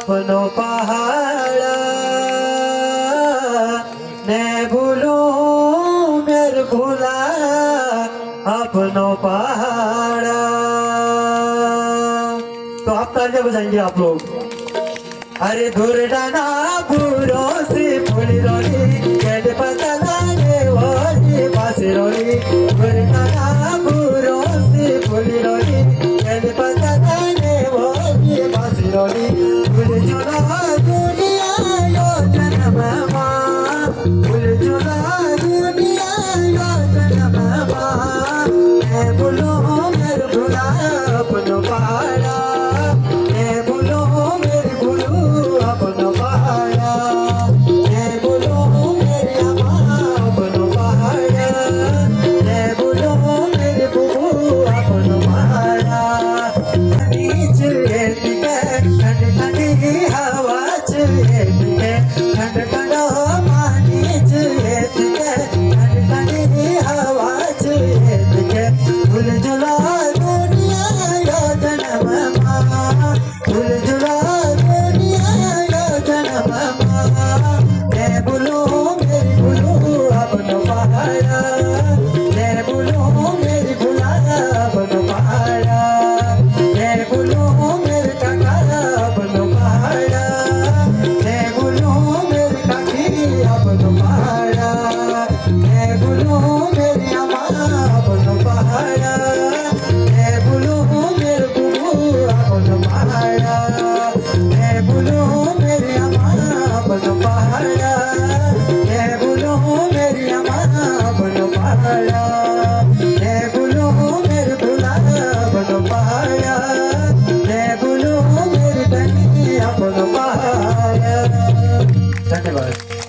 अपनो पहाड़ा ने भूलो मेरे भूला अपनो पहाड़ा। तो आप तालियां बजाएंगे आप लोग। अरे धुरडाना भूरो से फूली रोली कैले पता लागे वो पासे रोली धुरडाना भूरो से फूली रोली कैले पता लागे वो पासे रोली भूल चुना दुनिया यो जन्म माँ भूल चुना दुनिया यो जन्म माँ मैं भूलो मेरे भूला अपनो पहाड़ा मैं भूलो मेरे भूलू अपनो पहाड़ा मैं भूलो मेरे अम्मा अपनो पहाड़ा मैं भूलो मेरे बहू अपनो पहाड़ा। ठंडी ठंडी हवा चलती है ठंड ठंड पानी चलती है ठंड ठंडी हवा चलती है भूल जुला दुनिया यो जन्म माँ भूल जुला दुनिया यो जन्म माँ मैं भूलो मेरी भूलू अपनो पहाड़ा मैं भूलो मेरी भूला अपनो पहाड़ा मैं भूलो मेरे काका अपनो पहाड़ा मैं भूलो मेरी काकी अपनो पहाड़ा मैं भूलो मेरी अम्मा अपनो पहाड़ा मैं भूलो मेरे बुबू अपनो पहाड़ा मैं भूलो मेरी अम्मा अपनो पहाड़ा मैं भूलो मेरी अम्मा अपनो पहाड़ा मैं भूलो मेरे भूला अपनो पहाड़ा मैं भूलो मेरी बहनी अपनो पहाड़ा। धन्यवाद।